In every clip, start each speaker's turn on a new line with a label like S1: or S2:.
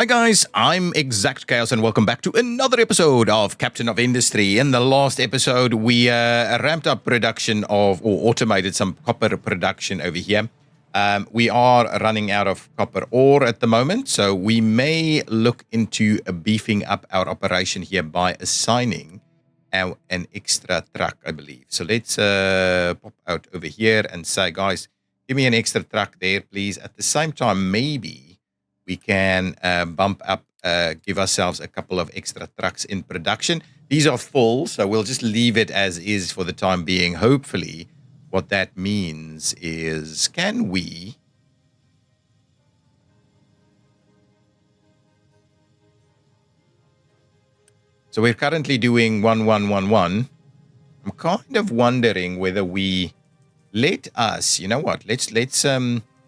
S1: Hi guys, I'm ExactChaos and welcome back to another episode of Captain of Industry. In the last episode, we ramped up production of, or automated some copper production over here. We are running out of copper ore at the moment, so we may look into beefing up our operation here by assigning an extra truck, I believe. So let's pop out over here and say, guys, give me an extra truck there, please. At the same time, maybe we can bump up, give ourselves a couple of extra trucks in production. These are full, so we'll just leave it as is for the time being. Hopefully, what that means is, can we... So we're currently doing 1111. I'm kind of wondering whether we let us, you know what, let's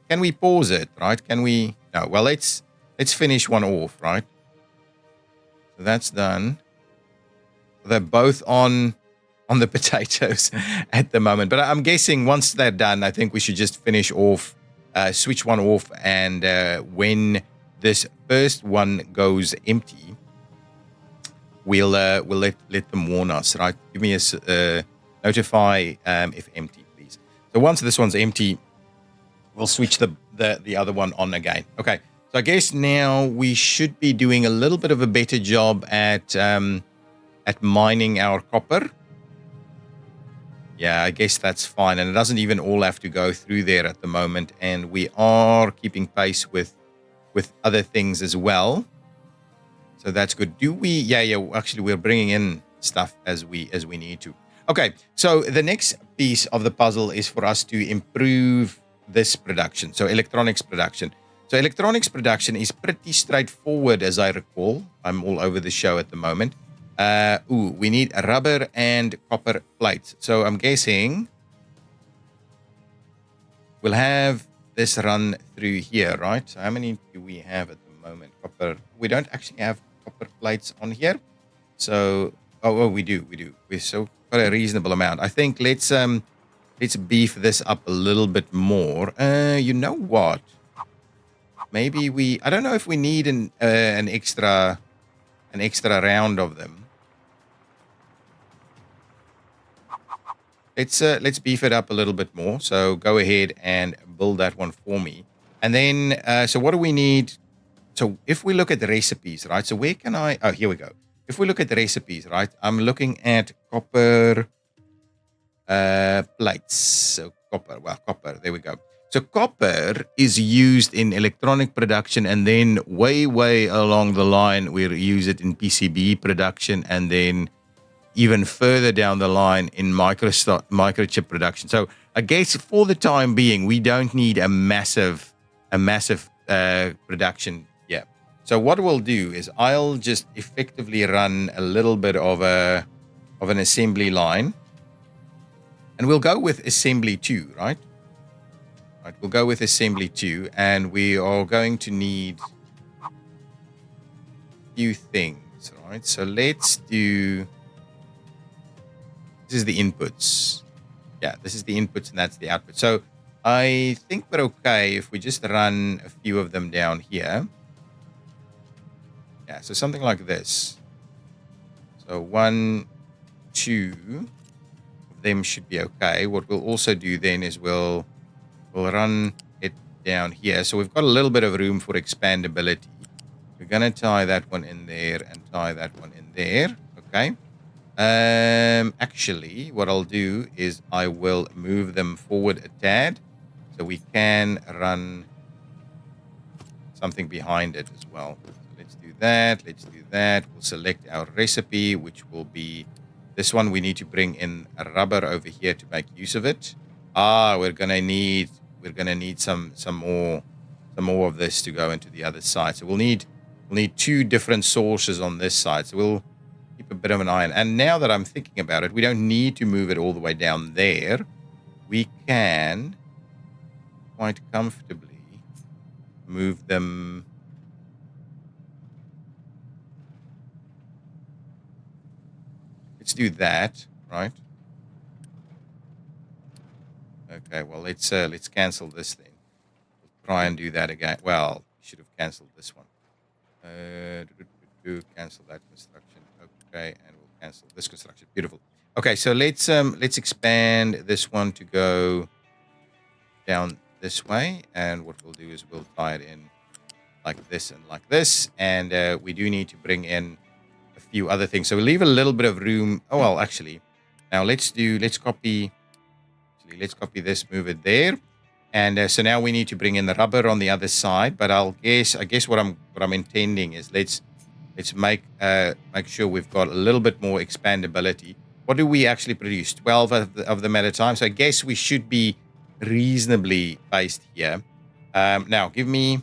S1: can we pause it, right? Can we... No, well, let's finish one off, right? So that's done. They're both on the potatoes at the moment. But I'm guessing once they're done, I think we should just finish off, switch one off. And when this first one goes empty, we'll let them warn us, right? Give me a notify if empty, please. So once this one's empty, we'll switch the other one on again. Okay, so I guess now we should be doing a little bit of a better job at mining our copper. Yeah, I guess that's fine, and it doesn't even all have to go through there at the moment. And we are keeping pace with other things as well, so that's good. Do we? Yeah. Actually, we're bringing in stuff as we need to. Okay, so the next piece of the puzzle is for us to improve this production, so electronics production. So electronics production is pretty straightforward, as I recall. I'm all over the show at the moment. We need rubber and copper plates. So I'm guessing we'll have this run through here, right? So how many do we have at the moment? Copper. We don't actually have copper plates on here. So, we do. We're so got a reasonable amount. I think let's beef this up a little bit more. You know what? Maybe I don't know if we need an extra round of them. Let's beef it up a little bit more. So go ahead and build that one for me. And then, so what do we need? So if we look at the recipes, right? So where can I? Oh, here we go. If we look at the recipes, right? I'm looking at copper plates. So copper. There we go. So copper is used in electronic production, and then way along the line, we use it in PCB production, and then even further down the line in microchip production. So I guess for the time being, we don't need a massive production. Yeah. So what we'll do is I'll just effectively run a little bit of an assembly line, and we'll go with assembly 2, right? Right, we'll go with assembly 2, and we are going to need a few things, right? So let's do... This is the inputs. Yeah, this is the inputs, and that's the output. So I think we're okay if we just run a few of them down here. Yeah, so something like this. So 1, 2 of them should be okay. What we'll also do then is we'll run it down here. So we've got a little bit of room for expandability. We're going to tie that one in there and tie that one in there. Okay. Actually, what I'll do is I will move them forward a tad so we can run something behind it as well. So let's do that. We'll select our recipe, which will be this one. We need to bring in a rubber over here to make use of it. We're gonna need some more of this to go into the other side. So we'll need 2 different sources on this side. So we'll keep a bit of an eye on. And now that I'm thinking about it, we don't need to move it all the way down there. We can quite comfortably move them. Let's do that, right? Okay, well, let's cancel this thing. We'll try and do that again. Well, should have canceled this one. Cancel that construction. Okay, and we'll cancel this construction. Beautiful. Okay, so let's expand this one to go down this way, and what we'll do is we'll tie it in like this and like this, and we do need to bring in a few other things. So we'll leave a little bit of room. Oh well, actually, now let's copy this, move it there. And so now we need to bring in the rubber on the other side. But I guess what I'm intending is let's make sure we've got a little bit more expandability. What do we actually produce? 12 of them at a time. So I guess we should be reasonably based here. Now give me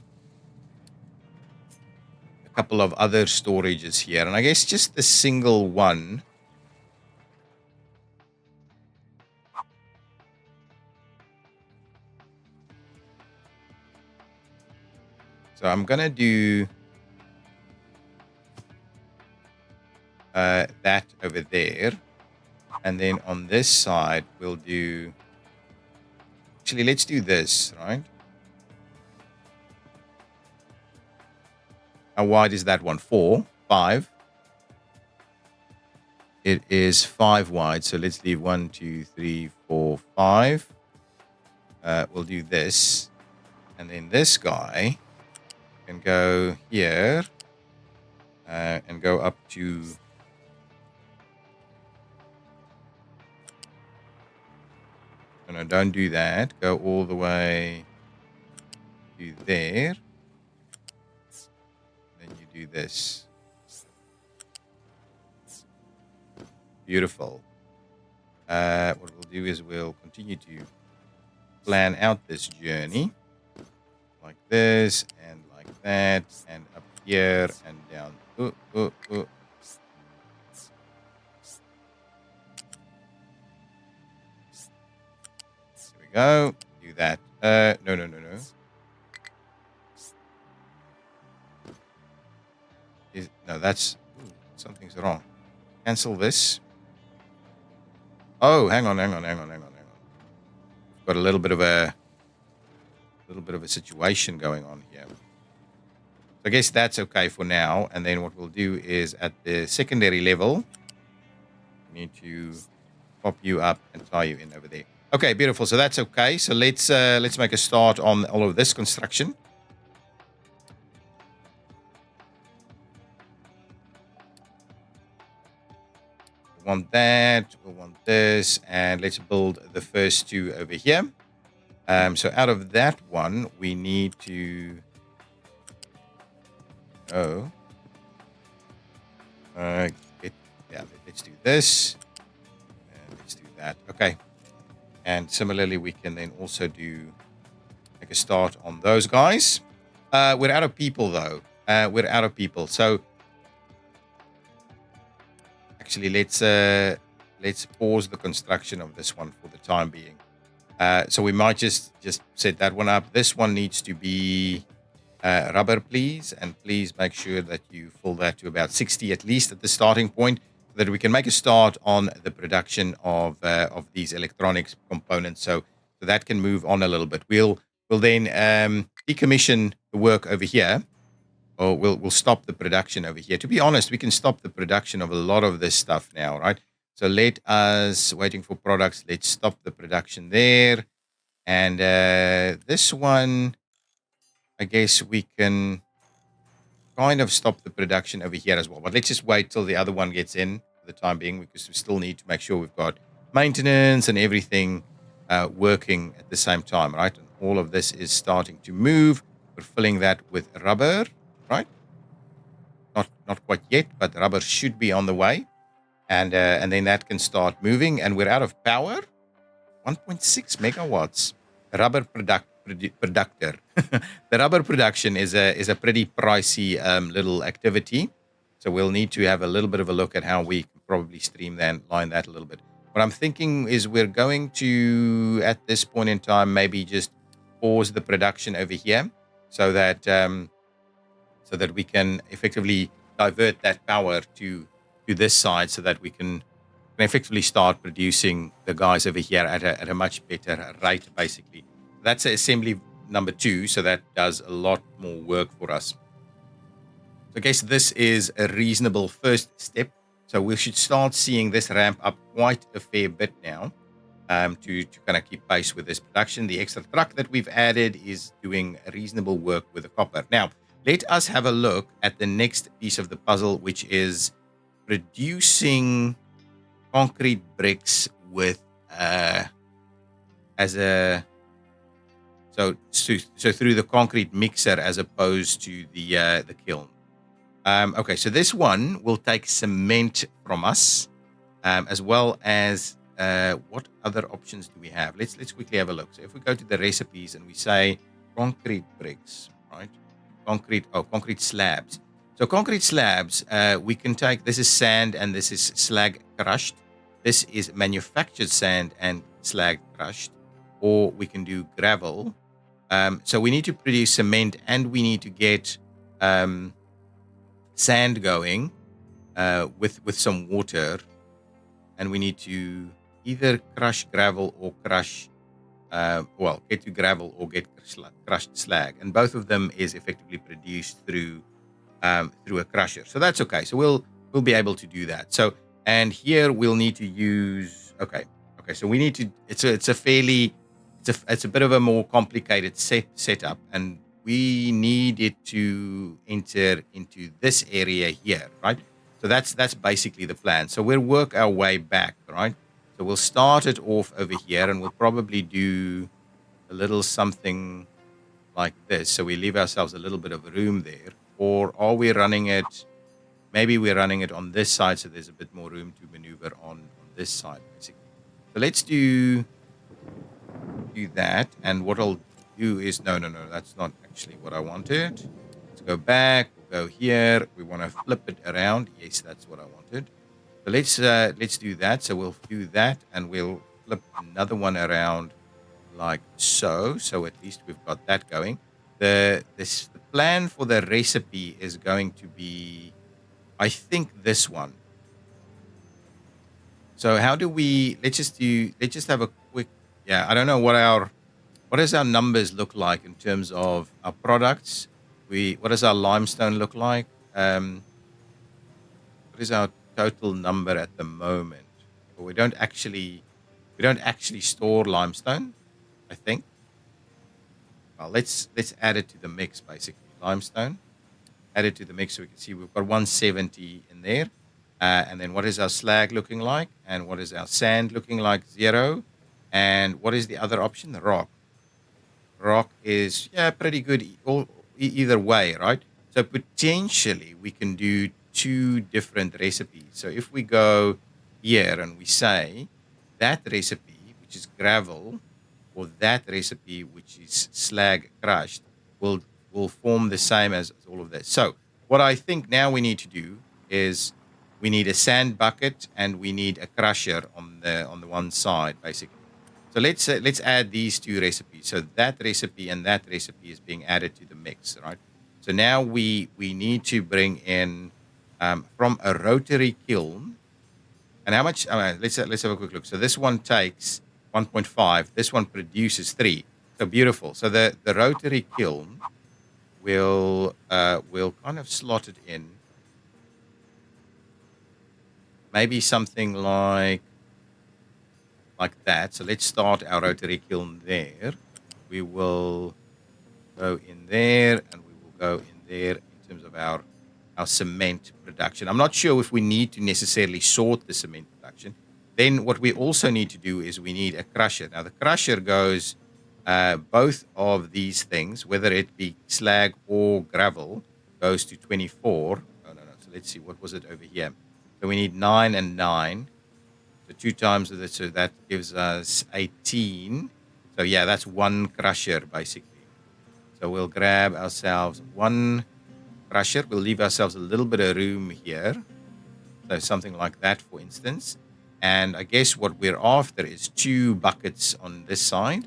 S1: a couple of other storages here, and I guess just the single one. So I'm gonna do that over there, and then on this side we'll do. Actually, let's do this, right? How wide is that one? 4, 5. It is 5 wide, so let's leave 1, 2, 3, 4, 5. We'll do this, and then this guy can go here and go up to. No, don't do that. Go all the way to there. Then you do this. Beautiful. What we'll do is we'll continue to plan out this journey like this and like that, and up here and down. Go do that. No. No, that's something's wrong. Cancel this. Oh, hang on. Got a little bit of a situation going on here. So I guess that's okay for now. And then what we'll do is at the secondary level, we need to pop you up and tie you in over there. Okay, beautiful. So that's okay. So let's make a start on all of this construction. We want that. We want this, and let's build the first 2 over here. So out of that one, we need to. Let's do this, and let's do that. Okay. And similarly, we can then also make a start on those guys. We're out of people, though. We're out of people. So actually, let's pause the construction of this one for the time being. So we might just set that one up. This one needs to be rubber, please. And please make sure that you fill that to about 60 at least at the starting point, so that we can make a start on the production of these electronics components, so that can move on a little bit. We'll then decommission the work over here, or we'll stop the production over here. To be honest, we can stop the production of a lot of this stuff now, right? So let us, waiting for products, let's stop the production there. And this one, I guess we can kind of stop the production over here as well. But let's just wait till the other one gets in for the time being, because we still need to make sure we've got maintenance and everything working at the same time, right? And all of this is starting to move. We're filling that with rubber, right? Not quite yet, but rubber should be on the way. And then that can start moving. And we're out of power. 1.6 megawatts. Rubber productor. The rubber production is a pretty pricey little activity, so we'll need to have a little bit of a look at how we can probably streamline that a little bit. What I'm thinking is we're going to, at this point in time, maybe just pause the production over here, so that we can effectively divert that power to this side, so that we can effectively start producing the guys over here at a much better rate, basically. That's assembly number 2, so that does a lot more work for us. So I guess this is a reasonable first step. So we should start seeing this ramp up quite a fair bit now to kind of keep pace with this production. The extra truck that we've added is doing reasonable work with the copper. Now, let us have a look at the next piece of the puzzle, which is producing concrete bricks with as a so through the concrete mixer as opposed to the kiln. Okay, so this one will take cement from us, as well as what other options do we have? Let's quickly have a look. So if we go to the recipes and we say concrete bricks, right? Concrete slabs. So concrete slabs, we can take, this is sand and this is slag crushed. This is manufactured sand and slag crushed, or we can do gravel. So we need to produce cement and we need to get sand going with some water, and we need to either crush gravel or crush get to gravel or get crushed slag, and both of them is effectively produced through a crusher. So that's okay. So we'll be able to do that. So, and here we'll need to use okay. So we need to. It's a bit of a more complicated setup, and we need it to enter into this area here, right? So that's basically the plan. So we'll work our way back, right? So we'll start it off over here, and we'll probably do a little something like this. So we leave ourselves a little bit of room there. Or are we running it? Maybe we're running it on this side, so there's a bit more room to maneuver on this side, basically. So let's do that. And what I'll do is, no, that's not actually what I wanted. Let's go back. We'll go here. We want to flip it around. Yes, that's what I wanted. So let's do that. So we'll do that, and we'll flip another one around like so. So at least we've got that going. The plan for the recipe is going to be, I think, this one. So how do we? Let's just have a quick. Yeah, I don't know what does our numbers look like in terms of our products. What does our limestone look like? What is our total number at the moment? But we don't actually store limestone, I think. Well, let's add it to the mix, basically. Limestone, add it to the mix so we can see we've got 170 in there. And then what is our slag looking like? And what is our sand looking like? 0. And what is the other option? The rock. Rock is, pretty good either way, right? So potentially we can do 2 different recipes. So if we go here and we say that recipe, which is gravel, or that recipe, which is slag crushed, will form the same as all of this. So what I think now we need to do is we need a sand bucket and we need a crusher on the one side, basically. So let's add these 2 recipes. So that recipe and that recipe is being added to the mix, right? So now we need to bring in from a rotary kiln. And how much? Let's have a quick look. So this one takes 1.5. This one produces 3. So beautiful. So the rotary kiln will kind of slot it in. Maybe something like that. So let's start our rotary kiln there. We will go in there, and we will go in there in terms of our cement production. I'm not sure if we need to necessarily sort the cement production. Then what we also need to do is we need a crusher. Now the crusher goes both of these things, whether it be slag or gravel, goes to 24. No. So let's see, what was it over here? So we need 9 and 9. So 2 times of this, so that gives us 18. So yeah, that's 1 crusher basically. So we'll grab ourselves 1 crusher. We'll leave ourselves a little bit of room here. So something like that, for instance. And I guess what we're after is 2 buckets on this side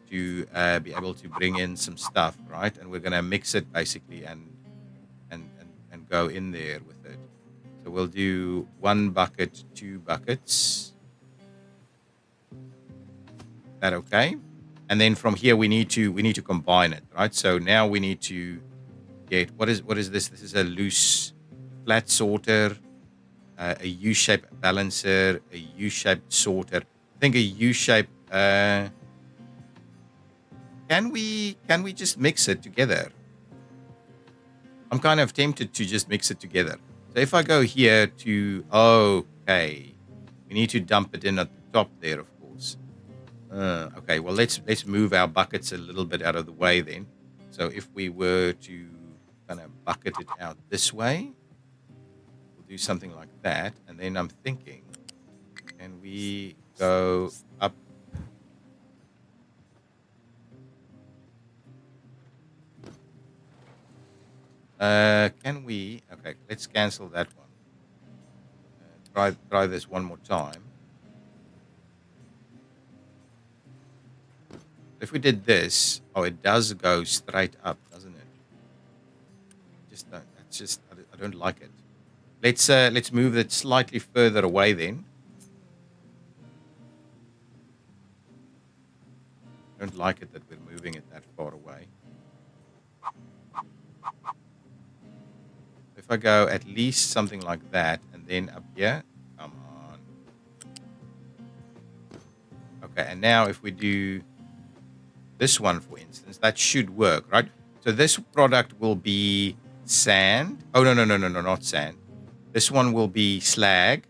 S1: to be able to bring in some stuff, right? And we're going to mix it basically and go in there with it. So we'll do 1 bucket, 2 buckets. Is that okay? And then from here we need to combine it, right? So now we need to get. What is this? This is a loose flat sorter, a U-shaped balancer, a U-shaped sorter. I think a U-shaped. Can we just mix it together? I'm kind of tempted to just mix it together. So if I go here to, okay, we need to dump it in at the top there, of course. Okay, well, let's move our buckets a little bit out of the way then. So if we were to kind of bucket it out this way, we'll do something like that. And then I'm thinking, can we go up? Can we? Okay, let's cancel that one. Try this one more time. If we did this, it does go straight up, doesn't it? Just don't. That's just I don't like it. Let's move it slightly further away then. I don't like it that we're moving it that far away. If I go at least something like that, and then up here, come on. Okay, and now if we do this one, for instance, that should work, right? So this product will be sand. Oh, no, not sand. This one will be slag.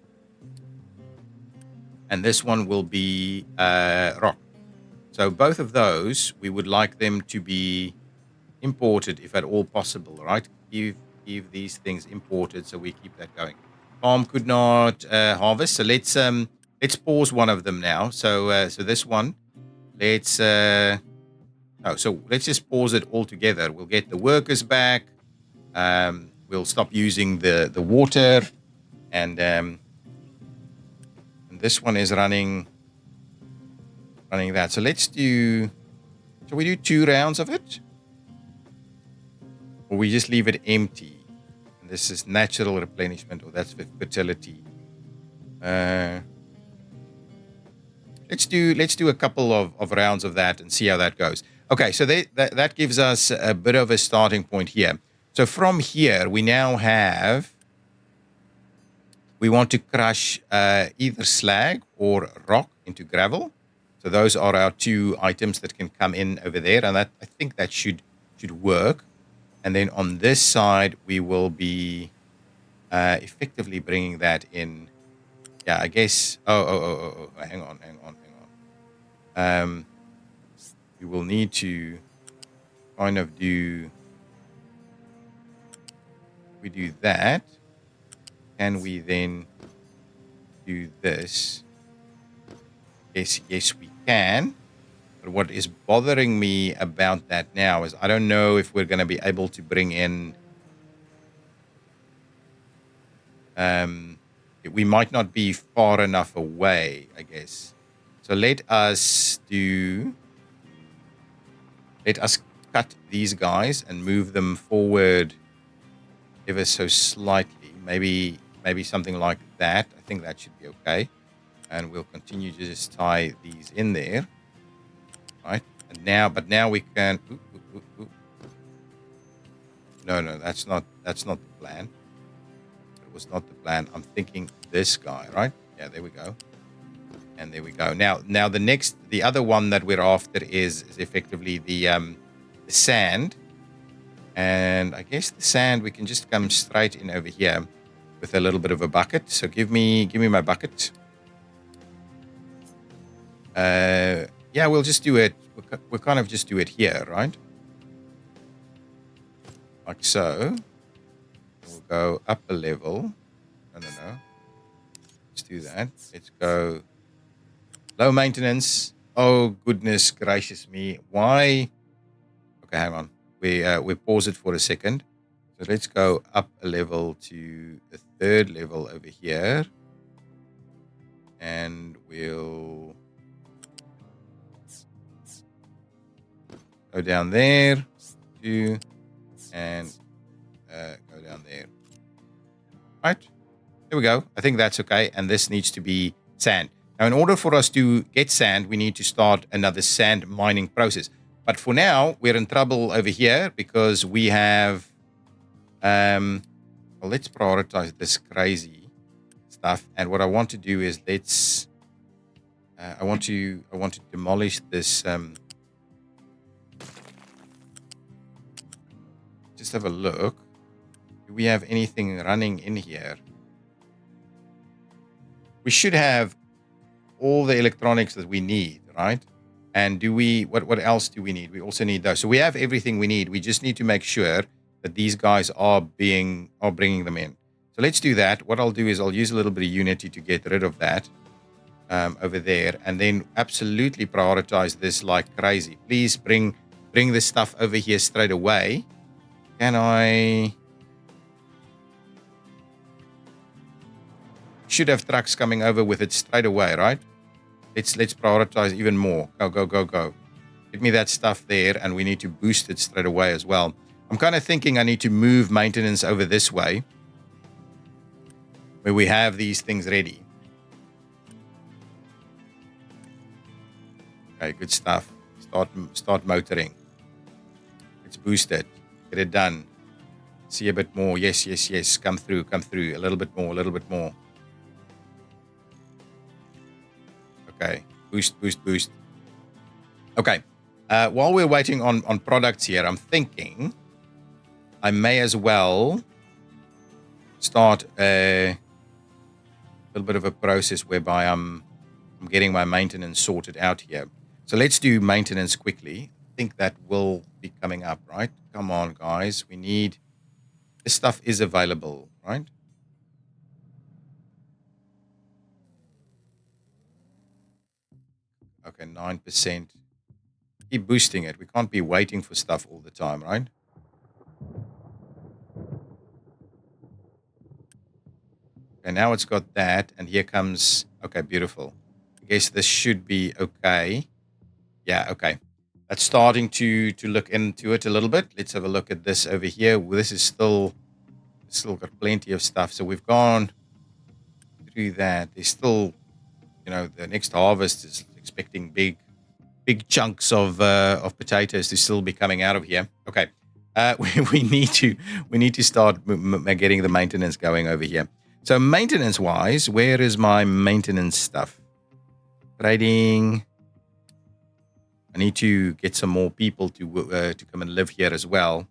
S1: And this one will be rock. So both of those, we would like them to be imported if at all possible, right? Give these things imported so we keep that going. Farm could not harvest. So let's pause one of them now. So this one, so let's just pause it all together. We'll get the workers back. We'll stop using the water, and this one is running that. So let's do. Shall we do 2 rounds of it, or we just leave it empty? And this is natural replenishment, or that's with fertility. Let's do a couple of rounds of that and see how that goes. Okay, so that gives us a bit of a starting point here. So from here, we now have, we want to crush either slag or rock into gravel. So those are our 2 items that can come in over there, and that I think that should work. And then on this side, we will be effectively bringing that in. Yeah, I guess. Oh, hang on. We will need to kind of do. We do that. Can we then do this? Yes, we can. But what is bothering me about that now is I don't know if we're going to be able to bring in. We might not be far enough away, I guess. So let us cut these guys and move them forward ever so slightly. Maybe something like that. I think that should be okay. And we'll continue to just tie these in there. Right? And now we can. No, that's not the plan. It was not the plan. I'm thinking this guy, right? Yeah, there we go. And there we go. Now the other one that we're after is effectively the sand. And I guess the sand, we can just come straight in over here with a little bit of a bucket. So give me my bucket. Yeah, we'll just do it. We'll kind of just do it here, right? Like so. We'll go up a level. No. Let's do that. Let's go low maintenance. Oh, goodness gracious me. Why? Okay, hang on. We pause it for a second. So let's go up a level to the 3rd level over here. And we'll go down there, and go down there. Right? There we go. I think that's okay. And this needs to be sand. Now, in order for us to get sand, we need to start another sand mining process. But for now, we're in trouble over here because we have Well, let's prioritize this crazy stuff. And what I want to do is let's. I want to demolish this. Just have a look. Do we have anything running in here? We should have all the electronics that we need, right? And do we? What else do we need? We also need those. So we have everything we need. We just need to make sure that these guys are bringing them in. So let's do that. What I'll do is I'll use a little bit of Unity to get rid of that over there, and then absolutely prioritize this like crazy. Please bring this stuff over here straight away. Can I? Should have trucks coming over with it straight away, right? Let's prioritize even more. Go. Get me that stuff there, and we need to boost it straight away as well. I'm kind of thinking I need to move maintenance over this way, where we have these things ready. Okay, good stuff. Start motoring. Let's boost it. Get it done. See a bit more. Yes. Come through. A little bit more. Okay. Boost. Okay. While we're waiting on products here, I'm thinking I may as well start a little bit of a process whereby I'm getting my maintenance sorted out here. So let's do maintenance quickly. I think that will be coming up, right? Come on, guys. We need... This stuff is available, right? Okay, 9%. Keep boosting it. We can't be waiting for stuff all the time, right? Okay, now it's got that, and here comes... Okay, beautiful. I guess this should be okay. Yeah, okay. That's starting to look into it a little bit. Let's have a look at this over here. This is still got plenty of stuff. So we've gone through that. There's still, the next harvest is expecting big chunks of potatoes to still be coming out of here. Okay, we need to start getting the maintenance going over here. So maintenance wise, where is my maintenance stuff? Trading. I need to get some more people to come and live here as well.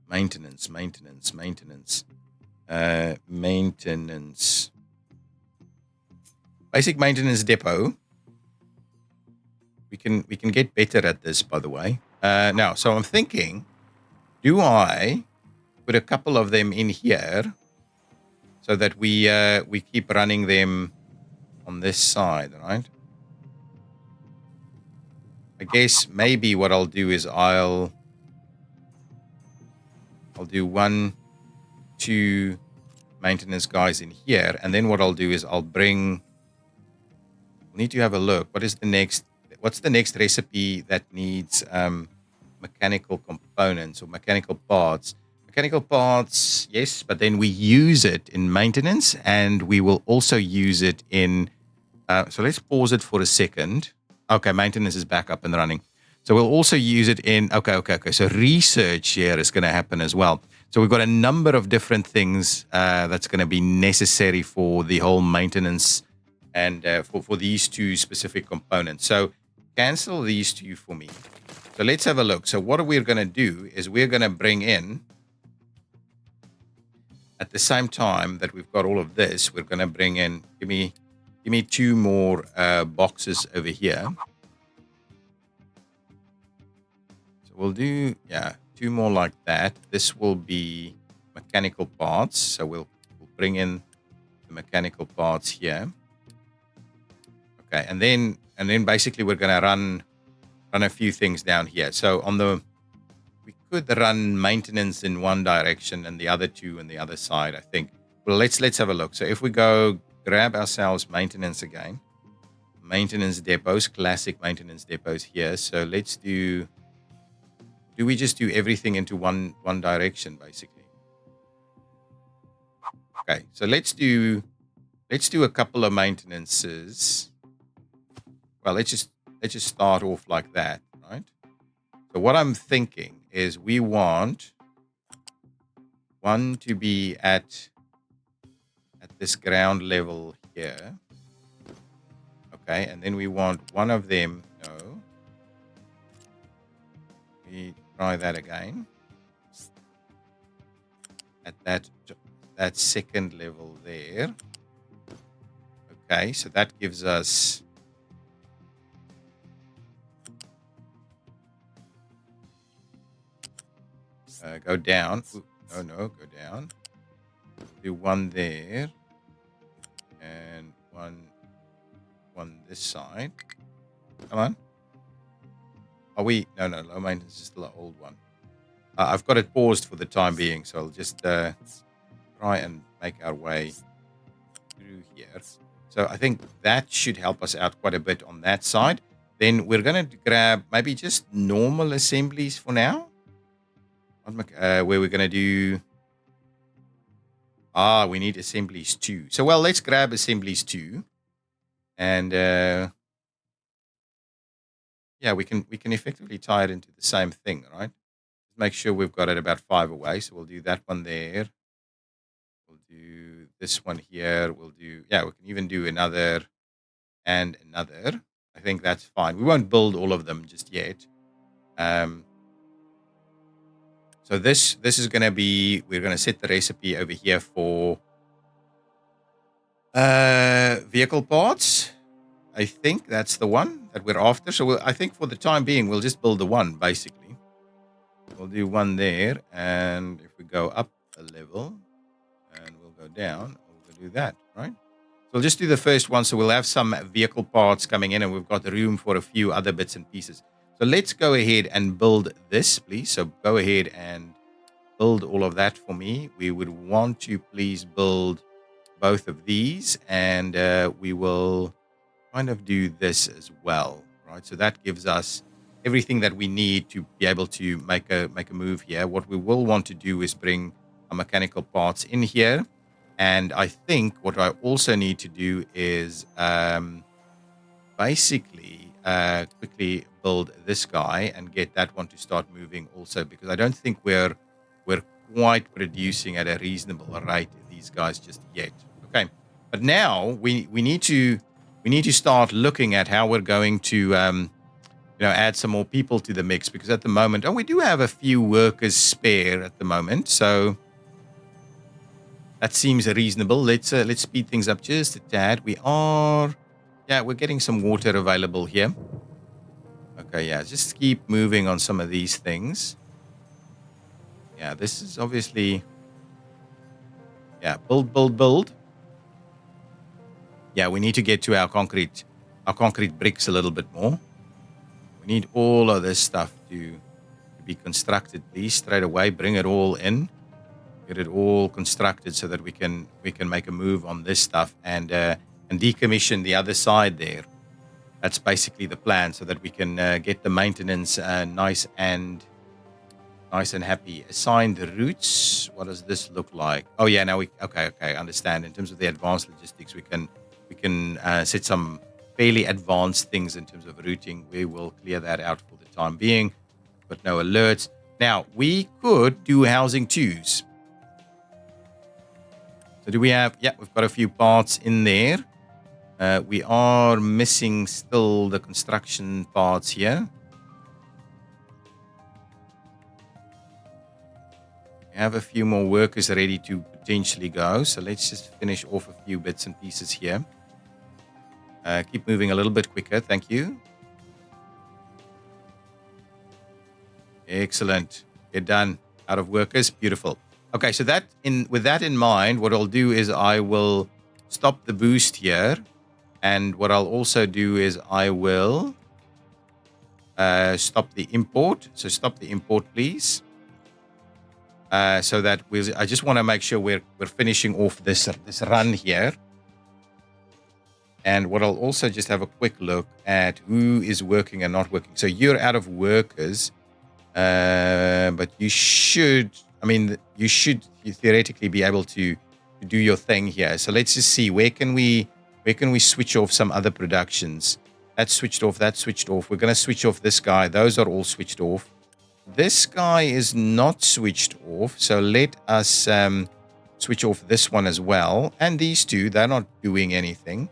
S1: Maintenance. Basic maintenance depot. We can get better at this, by the way. Now, so I'm thinking, do I put a couple of them in here so that we keep running them on this side, right? I guess maybe what I'll do is I'll do 1, 2 maintenance guys in here, and then what I'll do is I'll bring... We'll need to have a look. What's the next recipe that needs mechanical components or mechanical parts? Mechanical parts, yes, but then we use it in maintenance, and we will also use it in... so let's pause it for a second. Okay, maintenance is back up and running. So we'll also use it in... Okay. So research here is going to happen as well. So we've got a number of different things that's going to be necessary for the whole maintenance and for these 2 specific components. So cancel these 2 for me. So let's have a look. So what we're going to do is we're going to bring in... At the same time that we've got all of this, we're going to bring in... Give me 2 more boxes over here. So we'll do, 2 more like that. This will be mechanical parts. So we'll bring in the mechanical parts here. Okay, and then basically we're going to run a few things down here. So we could run maintenance in one direction and the other 2 on the other side, I think. Well, let's have a look. So if we go... Grab ourselves maintenance again. Maintenance depots, classic maintenance depots here. So let's do we just do everything into one direction, basically? Okay, so let's do a couple of maintenances. Well, let's just start off like that, right? So what I'm thinking is we want one to be at this ground level here. Okay, and then we want one of them. No. We try that again. At that second level there. Okay, so that gives us go down. Ooh, no, go down. Do one there and one this side. Come on. Are we? No, low maintenance is still an old one. I've got it paused for the time being, so I'll just try and make our way through here. So I think that should help us out quite a bit on that side. Then we're going to grab maybe just normal assemblies for now. Where we're going to do... we need assemblies too. So, well, let's grab assemblies too. And yeah, we can effectively tie it into the same thing, right? Make sure we've got it about 5 away. So we'll do that one there. We'll do this one here. We'll do, yeah, we can even do another and another. I think that's fine. We won't build all of them just yet. So this is going to be, we're going to set the recipe over here for vehicle parts. I think that's the one that we're after. So I think for the time being, we'll just build the one, basically. We'll do one there. And if we go up a level and we'll go down, we'll do that, right? So we'll just do the first one. So we'll have some vehicle parts coming in and we've got room for a few other bits and pieces. So let's go ahead and build this, please. So go ahead and build all of that for me. We would want to please build both of these, and we will kind of do this as well, right? So that gives us everything that we need to be able to make a move here. What we will want to do is bring our mechanical parts in here, and I think what I also need to do is basically quickly build this guy and get that one to start moving also, because I don't think we're quite producing at a reasonable rate these guys just yet. Okay, but now we need to start looking at how we're going to add some more people to the mix, because at the moment, we do have a few workers spare at the moment, so that seems reasonable. Let's speed things up just a tad. We're getting some water available here. Okay, yeah, just keep moving on some of these things. Yeah, this is obviously... Yeah, build. Yeah, we need to get to our concrete bricks a little bit more. We need all of this stuff to be constructed, please. Straight away, bring it all in. Get it all constructed so that we can make a move on this stuff and decommission the other side there. That's basically the plan, so that we can get the maintenance nice and happy. Assign the routes. What does this look like? Oh yeah, now okay, understand. In terms of the advanced logistics, we can set some fairly advanced things in terms of routing. We will clear that out for the time being, but no alerts. Now we could do housing twos. So do we have? Yeah, we've got a few parts in there. We are missing still the construction parts here. We have a few more workers ready to potentially go. So let's just finish off a few bits and pieces here. Keep moving a little bit quicker. Thank you. Excellent. Get done. Out of workers. Beautiful. Okay, so with that in mind, what I'll do is I will stop the boost here. And what I'll also do is I will stop the import. So stop the import, please. So that I just want to make sure we're finishing off this run here. And what I'll also just have a quick look at who is working and not working. So you're out of workers, but you should theoretically be able to do your thing here. So let's just see, where can we switch off some other productions? That's switched off. We're going to switch off this guy. Those are all switched off. this guy is not switched off, so let us switch off this one as well. And these two, they're not doing anything.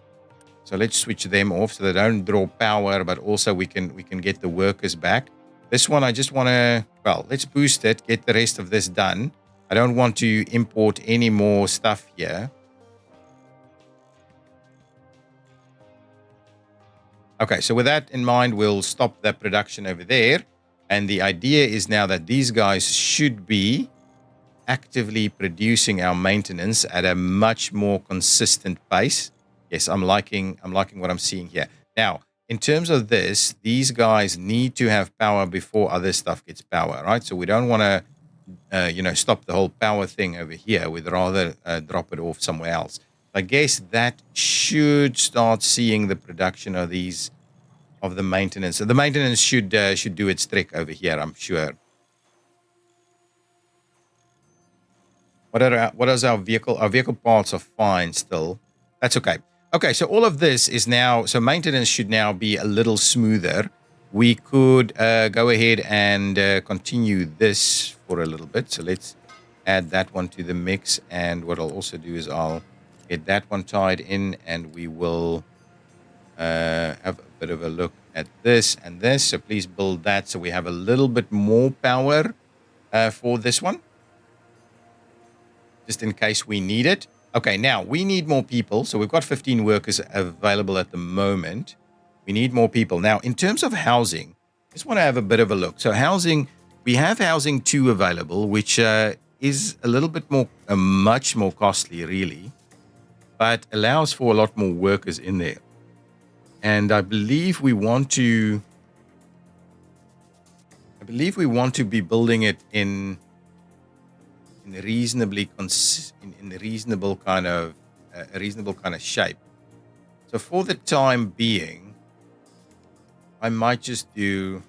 S1: So let's switch them off so they don't draw power, but also we can get the workers back. This one, I just want to, well, let's boost it, get the rest of this done. I don't want to import any more stuff here. Okay, so with that in mind, we'll stop the production over there. And the idea is now that these guys should be actively producing our maintenance at a much more consistent pace. Yes, I'm liking what I'm seeing here. Now, in terms of this, these guys need to have power before other stuff gets power, right? So we don't want to, stop the whole power thing over here. We'd rather drop it off somewhere else. I guess that should start seeing the production of these, of the maintenance. So the maintenance should do its trick over here, I'm sure. What is our vehicle? Our vehicle parts are fine still. That's okay. Okay, so all of this is now, so maintenance should now be a little smoother. We could go ahead and continue this for a little bit. So let's add that one to the mix. And what I'll also do is I'll get that one tied in, and we will have a bit of a look at this and this. So please build that so we have a little bit more power for this one, just in case we need it. Okay, now we need more people. So we've got 15 workers available at the moment. We need more people. Now, in terms of housing, just want to have a bit of a look. So housing, we have housing 2 available, which is a little bit more, much more costly, really, but allows for a lot more workers in there. And I believe we want to be building it in a reasonable kind of shape. So for the time being, I might just do.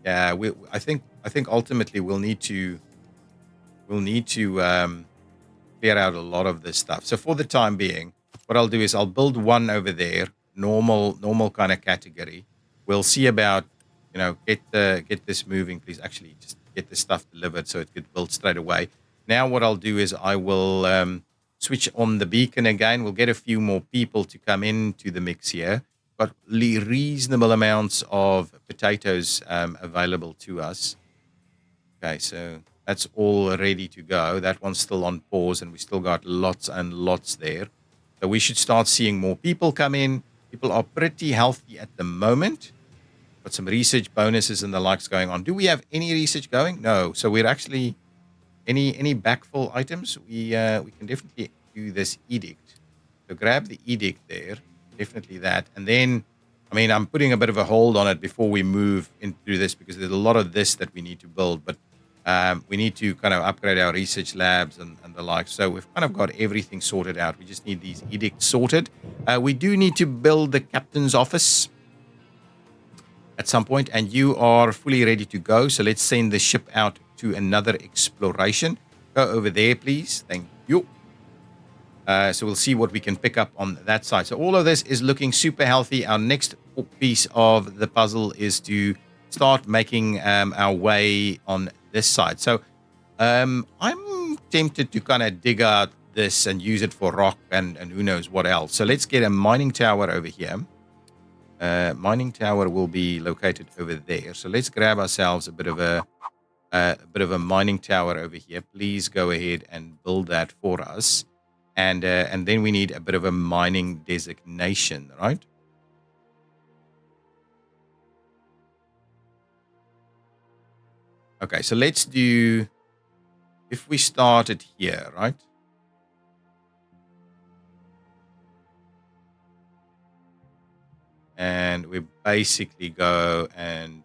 S1: Yeah, I think ultimately we'll need to clear out a lot of this stuff. So for the time being, what I'll do is I'll build one over there, normal kind of category. We'll see about, get this moving, please. Actually, just get the stuff delivered so it gets built straight away. Now what I'll do is I will switch on the beacon again. We'll get a few more people to come into the mix here. Got reasonable amounts of potatoes available to us. Okay, so that's all ready to go. That one's still on pause, and we still got lots and lots there. So we should start seeing more people come in. People are pretty healthy at the moment. Got some research bonuses and the likes going on. Do we have any research going? No. So we're actually any backfill items. We can definitely do this edict. So grab the edict there. Definitely that. And then, I'm putting a bit of a hold on it before we move into this, because there's a lot of this that we need to build. But we need to kind of upgrade our research labs and the like. So we've kind of got everything sorted out. We just need these edicts sorted. We do need to build the captain's office at some point, and you are fully ready to go. So let's send the ship out to another exploration. Go over there, please. Thank you. So we'll see what we can pick up on that side. So all of this is looking super healthy. Our next piece of the puzzle is to start making our way on this side. So I'm tempted to kind of dig out this and use it for rock and who knows what else. So let's get a mining tower over here. Mining tower will be located over there. So let's grab ourselves a bit of a mining tower over here. Please go ahead and build that for us. And then we need a bit of a mining designation, right? Okay, so let's do, if we start it here, right? And we basically go and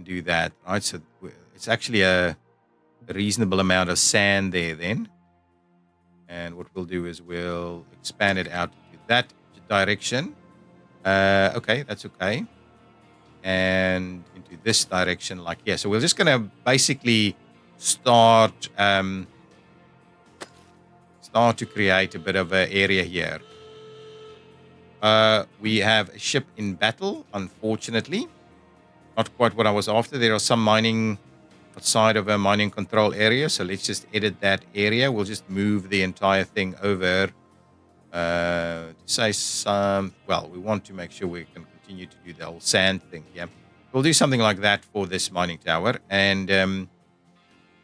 S1: do that, right? So it's actually a reasonable amount of sand there then. And what we'll do is we'll expand it out to that direction. Okay, that's okay. And into this direction, like here. So we're just going to basically start to create a bit of an area here. We have a ship in battle, unfortunately. Not quite what I was after. There are some mining outside of a mining control area. So let's just edit that area. We'll just move the entire thing over. To say some, well, we want to make sure we can continue to do the whole sand thing here. We'll do something like that for this mining tower. And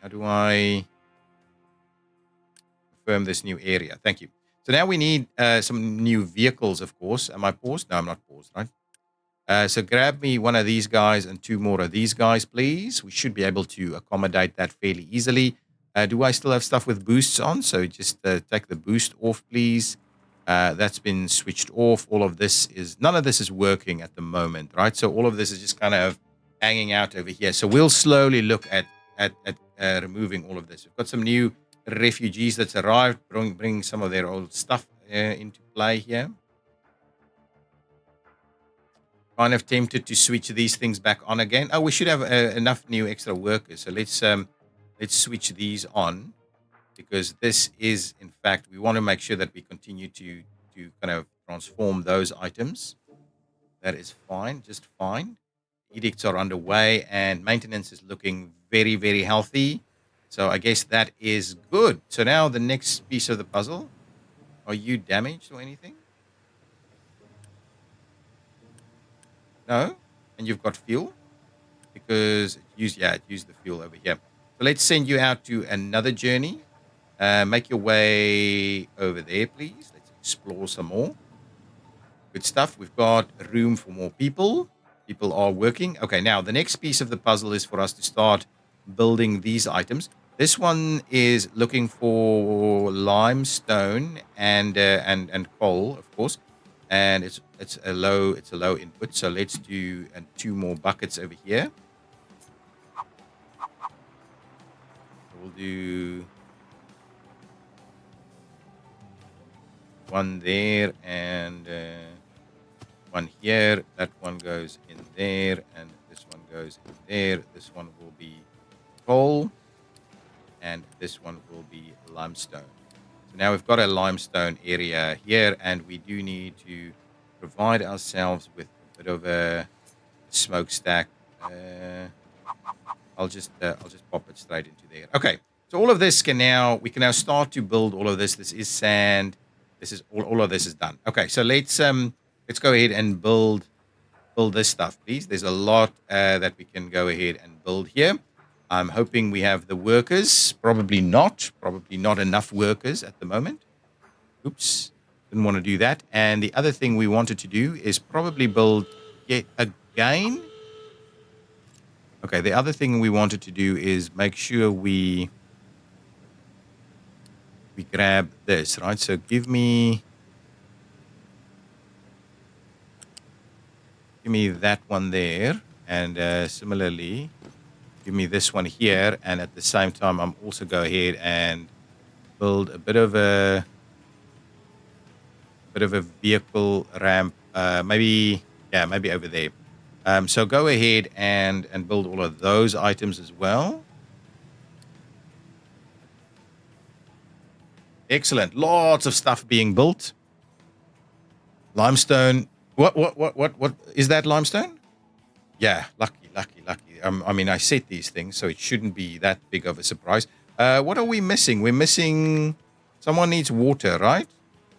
S1: how do I confirm this new area? Thank you. So now we need some new vehicles, of course. Am I paused? No, I'm not paused, right? So grab me one of these guys and two more of these guys, please. We should be able to accommodate that fairly easily. Do I still have stuff with boosts on? So just take the boost off, please. That's been switched off. All of this is, none of this is working at the moment, right? So all of this is just kind of hanging out over here. So we'll slowly look at removing all of this. We've got some new refugees that's arrived, bring some of their old stuff into play here. Kind of tempted to switch these things back on again. Oh, we should have enough new extra workers. So let's switch these on, because this is, in fact, we want to make sure that we continue to kind of transform those items. That is fine, just fine. Edicts are underway and maintenance is looking very, very healthy. So I guess that is good. So now the next piece of the puzzle. Are you damaged or anything? No? And you've got fuel? Because it used the fuel over here. So let's send you out to another journey. Make your way over there, please. Let's explore some more. Good stuff. We've got room for more people. People are working. Okay, now the next piece of the puzzle is for us to start building these items. This one is looking for limestone and coal, of course. And it's a low input. So let's do two more buckets over here. We'll do one there and one here. That one goes in there, and this one goes in there. This one will be coal, and this one will be limestone. So now we've got a limestone area here, and we do need to provide ourselves with a bit of a smokestack. I'll just pop it straight into there. Okay, so all of this we can now start to build all of this. This is sand. This is all of this is done. Okay, so let's go ahead and build this stuff, please. There's a lot that we can go ahead and build here. I'm hoping we have the workers. Probably not enough workers at the moment. Oops, didn't want to do that. And the other thing we wanted to do is probably build yet again. Okay, the other thing we wanted to do is make sure we grab this, right? So give me that one there, and similarly, give me this one here. And at the same time, I'm also go ahead and build a bit of a vehicle ramp, maybe over there. So go ahead and build all of those items as well. Excellent. Lots of stuff being built. Limestone. What is that limestone? Yeah, lucky. I mean, I said these things, so it shouldn't be that big of a surprise. What are we missing? We're missing. Someone needs water, right?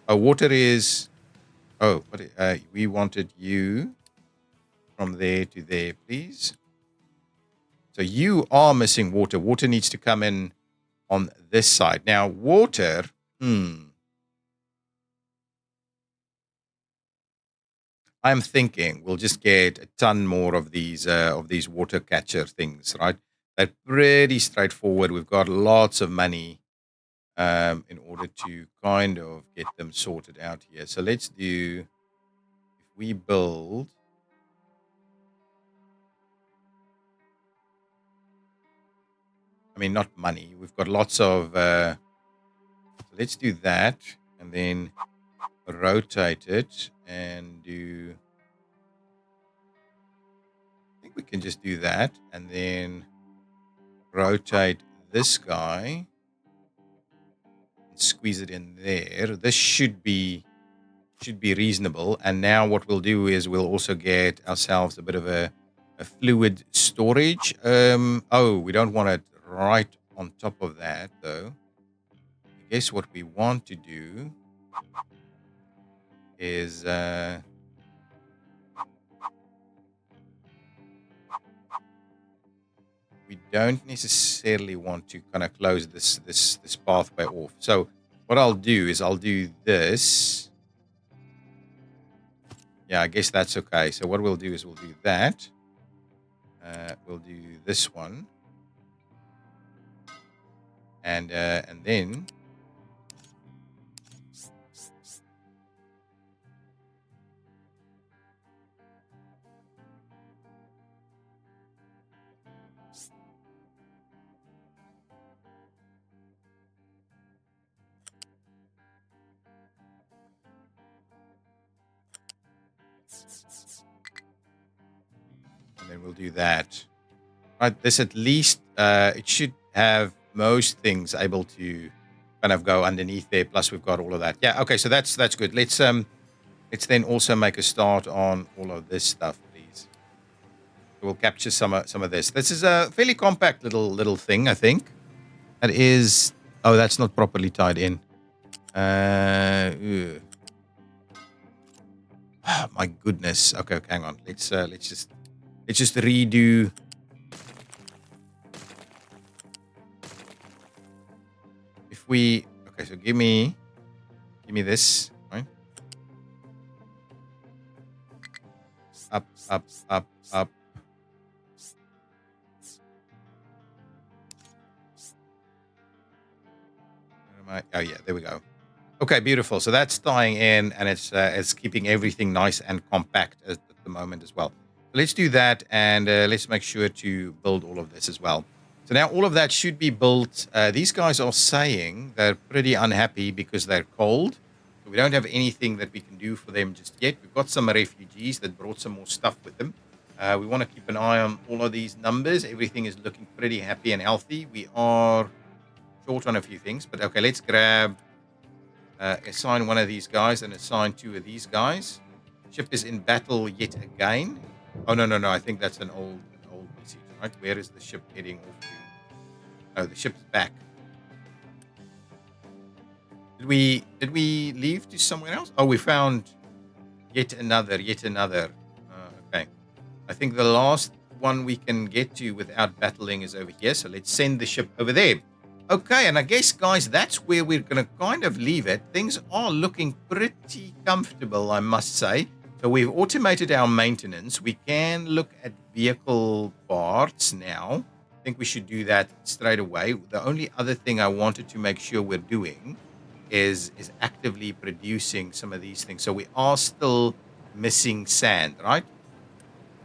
S1: Water is. We wanted you from there to there, please. So you are missing water. Water needs to come in on this side. Now, water. I'm thinking we'll just get a ton more of these water catcher things, right? They're pretty straightforward. We've got lots of money in order to kind of get them sorted out here. So let's do, if we build, I mean, not money. We've got lots of, so let's do that and then rotate it and do, I think we can just do that and then rotate this guy and squeeze it in there. This should be reasonable. And now what we'll do is we'll also get ourselves a bit of a A fluid storage. Oh, we don't want it right on top of that, though. I guess what we want to do is we don't necessarily want to kind of close this pathway off. So what I'll do is I'll do this. Yeah, I guess that's okay. So what we'll do is we'll do that. We'll do this one, and then we'll do that. Right, this at least it should have most things able to kind of go underneath there. Plus, we've got all of that. Yeah, okay, so that's good. Let's then also make a start on all of this stuff, please. We'll capture some of this. This is a fairly compact little thing, I think. That is. Oh, that's not properly tied in. Oh, my goodness. Okay, hang on. Let's just redo. If we okay, so give me this, right? Up, up, up, up. Oh yeah, there we go. Okay, beautiful. So that's tying in, and it's keeping everything nice and compact at the moment as well. Let's do that, and let's make sure to build all of this as well. So now all of that should be built. These guys are saying they're pretty unhappy because they're cold. So we don't have anything that we can do for them just yet. We've got some refugees that brought some more stuff with them. We want to keep an eye on all of these numbers. Everything is looking pretty happy and healthy. We are short on a few things, but okay, let's grab, assign one of these guys and assign two of these guys. Ship is in battle yet again. Oh, no. I think that's an old message, right? Where is the ship heading off to? Oh, the ship's back. Did we leave to somewhere else? Oh, we found yet another. Okay. I think the last one we can get to without battling is over here. So let's send the ship over there. Okay, and I guess, guys, that's where we're going to kind of leave it. Things are looking pretty comfortable, I must say. So we've automated our maintenance. We can look at vehicle parts now. I think we should do that straight away. The only other thing I wanted to make sure we're doing is actively producing some of these things. So we are still missing sand, right?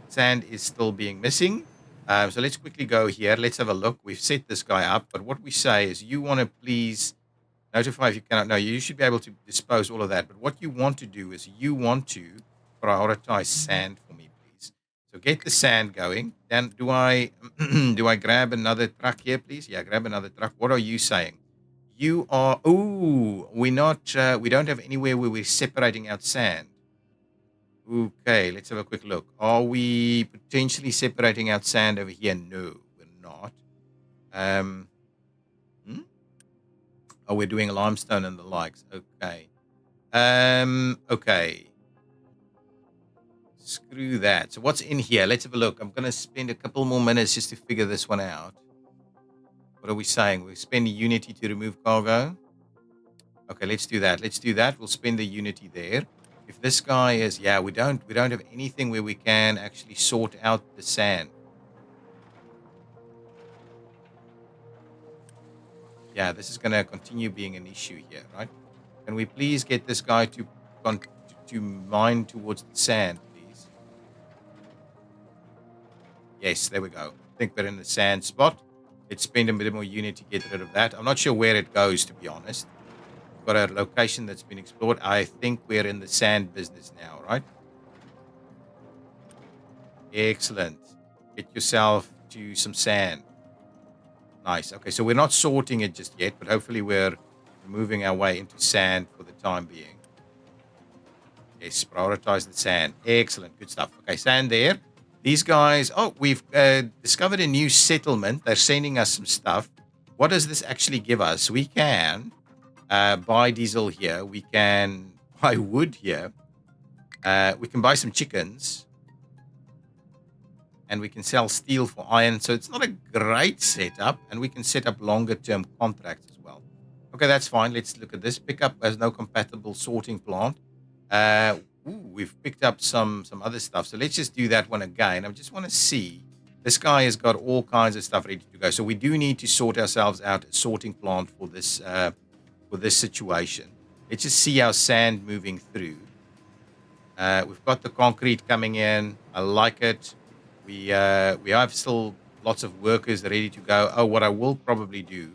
S1: Sand is still being missing. So let's quickly go here. Let's have a look. We've set this guy up, but what we say is you want to please notify if you cannot. No, you should be able to dispose all of that. But what you want to do is you want to prioritize sand for me, please. So get the sand going. Then do I do I grab another truck here, please? Yeah, grab another truck. What are you saying? You are. Ooh, we're not. We don't have anywhere where we're separating out sand. Okay, let's have a quick look. Are we potentially separating out sand over here? No, we're not. Oh, we're doing limestone and the likes. Okay. Okay. Screw that. So what's in here? Let's have a look. I'm going to spend a couple more minutes just to figure this one out. What are we saying? We spend a unity to remove cargo. Okay, let's do that. We'll spend the unity there. If this guy is, yeah, we don't have anything where we can actually sort out the sand. Yeah, this is going to continue being an issue here, right? Can we please get this guy to mine towards the sand, please? Yes, there we go. I think we're in the sand spot. Let's spend a bit more unity to get rid of that. I'm not sure where it goes, to be honest. Got a location that's been explored. I think we're in the sand business now, right? Excellent. Get yourself to some sand. Nice. Okay, so we're not sorting it just yet, but hopefully we're moving our way into sand for the time being. Yes, prioritize the sand. Excellent. Good stuff. Okay, sand there. These guys, oh, we've discovered a new settlement. They're sending us some stuff. What does this actually give us? We can buy diesel here. We can buy wood here. We can buy some chickens. And we can sell steel for iron. So it's not a great setup. And we can set up longer-term contracts as well. Okay, that's fine. Let's look at this. Pickup has no compatible sorting plant. We've picked up some other stuff. So let's just do that one again. I just want to see. This guy has got all kinds of stuff ready to go. So we do need to sort ourselves out a sorting plant for this situation. Let's just see our sand moving through. We've got the concrete coming in. I like it. We have still lots of workers ready to go. Oh, what I will probably do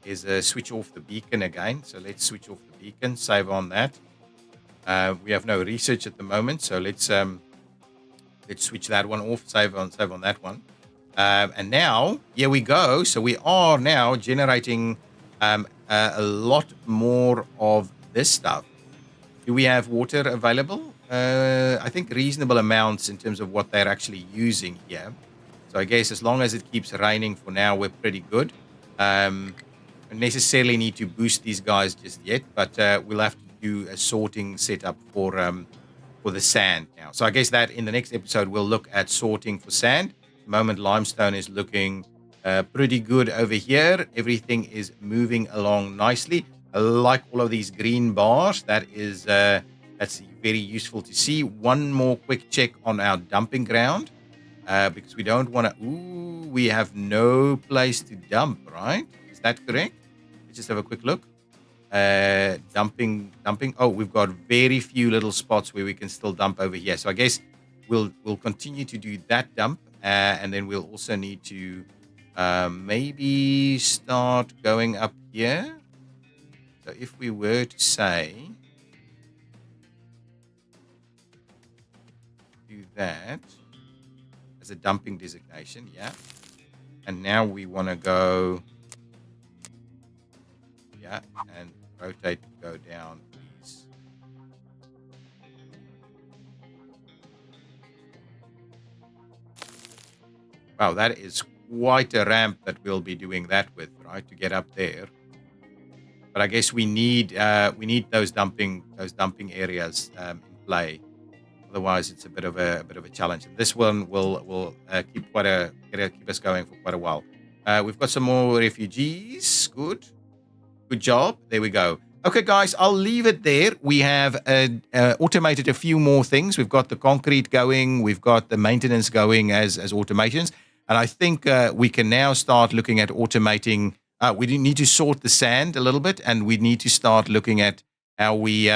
S1: is switch off the beacon again. So let's switch off the beacon, save on that. We have no research at the moment, so let's switch that one off, save on that one. And now, here we go. So we are now generating a lot more of this stuff. Do we have water available? I think reasonable amounts in terms of what they're actually using here. So I guess as long as it keeps raining for now, we're pretty good. Don't necessarily need to boost these guys just yet, but we'll have to do a sorting setup for the sand now. So I guess that in the next episode, we'll look at sorting for sand. At the moment, limestone is looking pretty good over here. Everything is moving along nicely. I like all of these green bars. That's very useful to see. One more quick check on our dumping ground because we don't want to. We have no place to dump, right? Is that correct? Let's just have a quick look. Dumping. Oh, we've got very few little spots where we can still dump over here. So I guess we'll continue to do that dump, and then we'll also need to maybe start going up here. So if we were to say do that as a dumping designation, yeah. And now we want to go, yeah, and rotate to go down, please. Wow, that is quite a ramp that we'll be doing that with, right, to get up there. But I guess we need those dumping areas in play. Otherwise, it's a bit of a challenge. And this one will keep us going for quite a while. We've got some more refugees. Good job. There we go. Okay, guys, I'll leave it there. We have automated a few more things. We've got the concrete going. We've got the maintenance going as automations. And I think we can now start looking at automating. We need to sort the sand a little bit, and we need to start looking at how we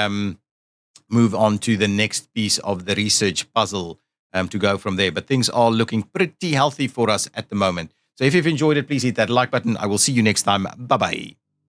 S1: move on to the next piece of the research puzzle to go from there. But things are looking pretty healthy for us at the moment. So if you've enjoyed it, please hit that like button. I will see you next time. Bye-bye.